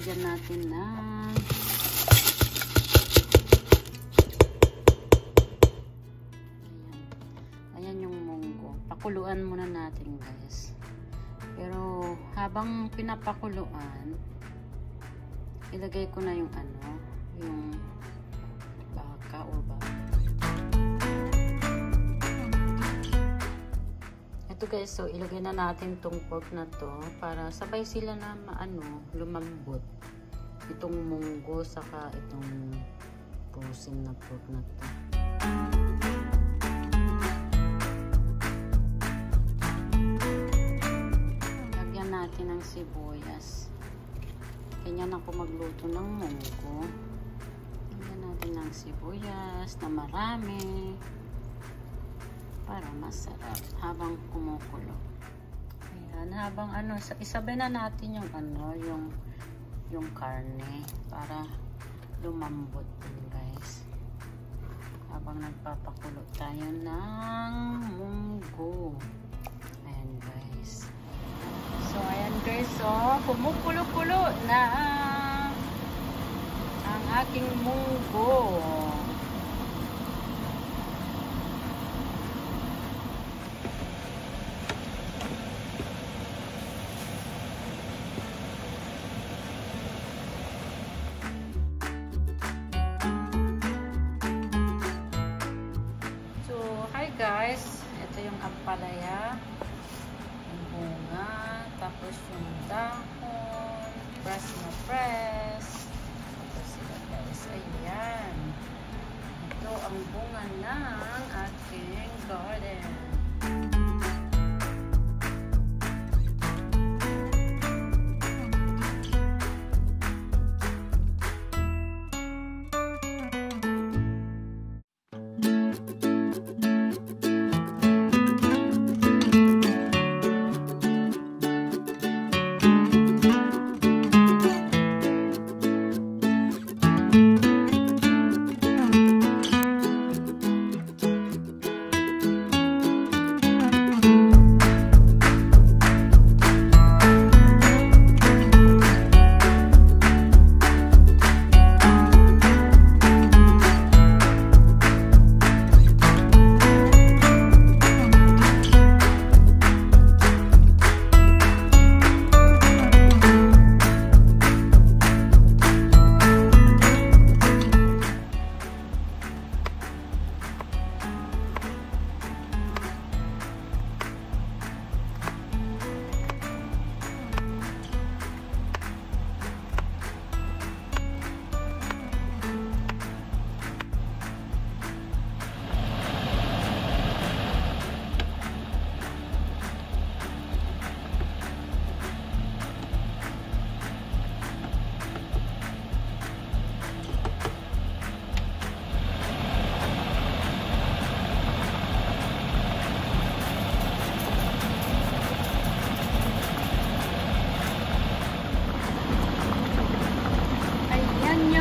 lagyan natin ng ayan yung munggo. Pakuluan muna natin, guys. Pero habang pinapakuluan, ilagay ko na yung yung baka or baka. Ito guys, so ilagay na natin tong pork na to para sabay sila na lumambot. Itong munggo saka itong frozen na pork na to. Natin ng sibuyas. Ganyan ako magluto ng munggo. Lagyan natin ng sibuyas na marami para masarap habang kumukulo. Ayan, habang isabay na natin yung karne para lumambot din, guys. Habang nagpapakulo tayo ng munggo. Ayan, guys. So, ayan guys, kumukulo-kulo na ang aking munggo. So, hi guys, ito yung ampalaya. Tapos yung dahon, press na press. Tapos sila guys, ayan. Ito ang bunga ng aking garden.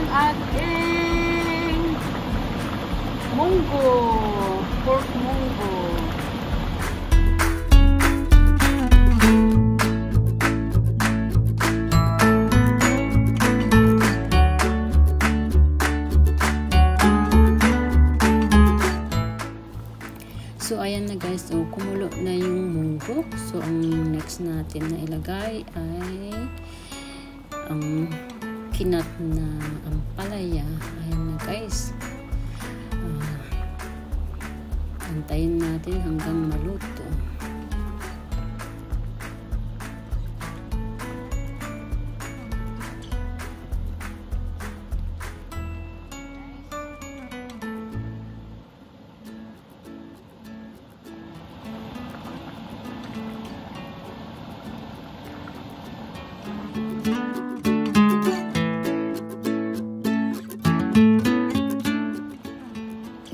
Ating munggo, pork munggo. So ayan na guys, kumulo na yung munggo. So ang next natin na ilagay ay ang kinat na ampalaya. Ayan na guys. Antayin natin hanggang maluto.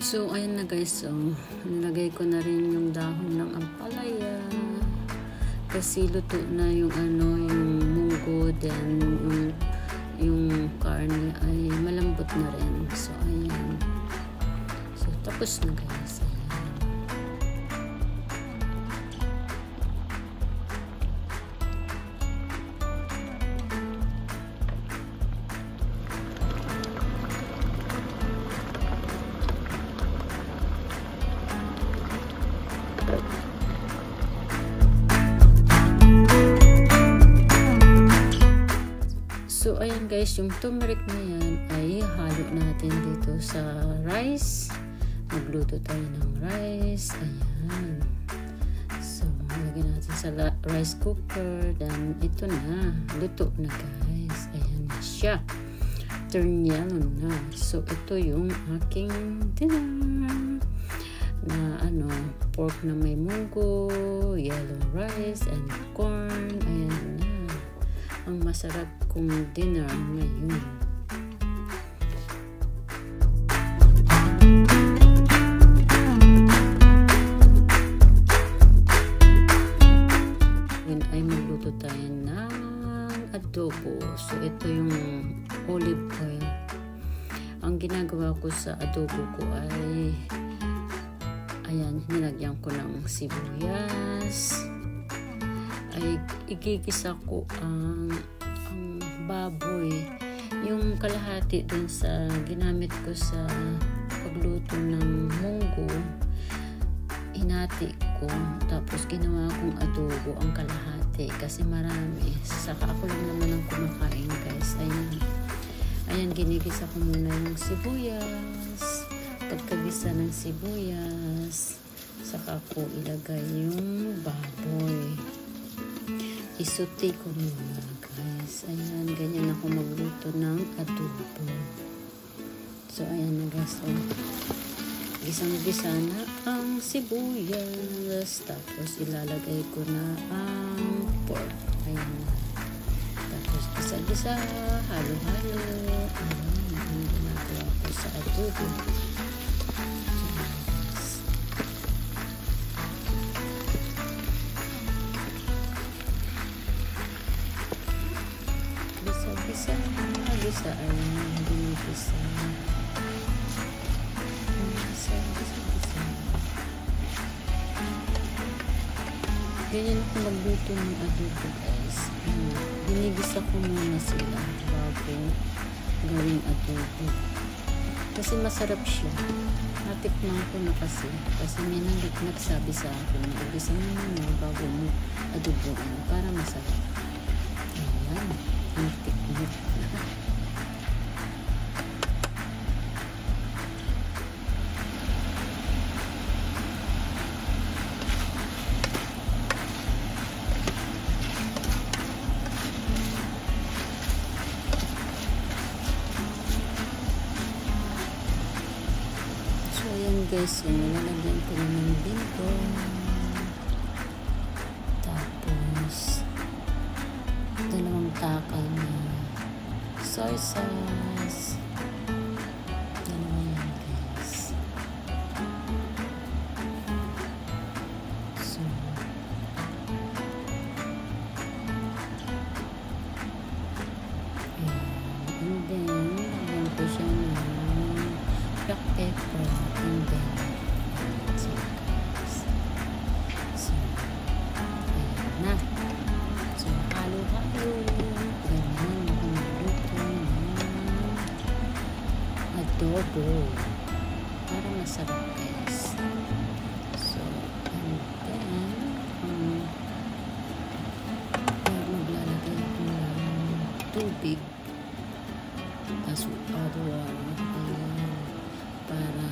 So, ayan na guys. So, nilagay ko na rin yung dahon ng ampalaya. Kasi luto na yung yung munggo. Then, yung karne ay malambot na rin. So, ayan. So, tapos na guys. Ayan. guys, yung turmeric na yan ay halo natin dito sa rice. Magluto tayo ng rice. Ayan. So, lagyan natin sa rice cooker. Then, ito na. Luto na guys. Ayan na siya. Turn yellow na. So, ito yung aking dinner. Na pork na may munggo, yellow rice, and corn. Ayan na. Ang masarap kong dinner ngayon. Ngayon ay magluto tayo ng adobo. So, ito yung olive oil. Ang ginagawa ko sa adobo ko ay ayan, nilagyan ko ng sibuyas. Ay igigisa ko ang baboy. Yung kalahati dun sa ginamit ko sa pagluto ng munggo, hinati ko. Tapos ginawa kong adobo ang kalahati kasi marami. Saka ako lang naman ang kumakain guys. Ayan, ginigisa ko muna yung sibuyas. Pagkagisa ng sibuyas, saka ko ilagay yung baboy. Isuti ko muna guys. Ayan, ganyan ako magluto ng adobo. So ayan na guys. So, gisang-gisa na ang sibuyas. Tapos ilalagay ko na ang pork. Ayan na. Tapos gisa-gisa, halo-halo. Ayan, ang ginagawa ko sa adobo. Bisa ay binibisa. Bisa. Ganyan ako magluto ng adobo guys. Binibisa ko muna sila bago gawing adobo. Kasi masarap siya. Natikman ko na kasi may nagsabi sa akin na ibisa mo muna bago mo adoboin para masarap. Ayan. Natikman. So, ayan guys, nilalagyan ko na ng bacon. Tapos, dalawang takal na soy sauce. Dalawa yan guys. So, and then, lagyan ko siya ng black pepper and then so ayan na. So halo-halo ganyan ako magluto ng adobo para masarap guys. So and then maglalagay ako ng tubig water para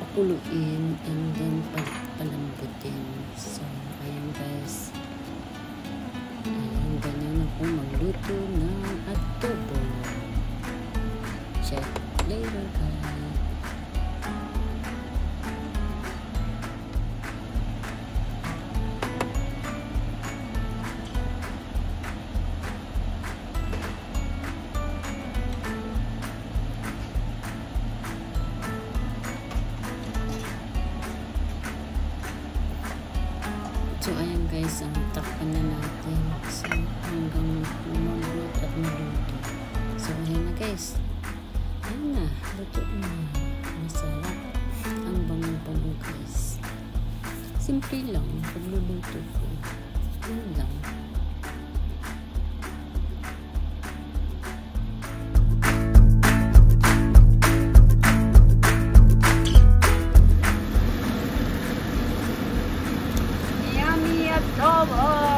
pakuluin and then palambutin. So, ayan guys. Ayan, ganyan ako magluto ng adobo. Check later guys. So, ayan guys, takpan na natin. So, hanggang maluto at maluto. So, ayan na guys. Ayan na, luto na. Masarap. Ang bango-bango guys. Simple lang, pagluluto ko. Ayan lang. Adobo!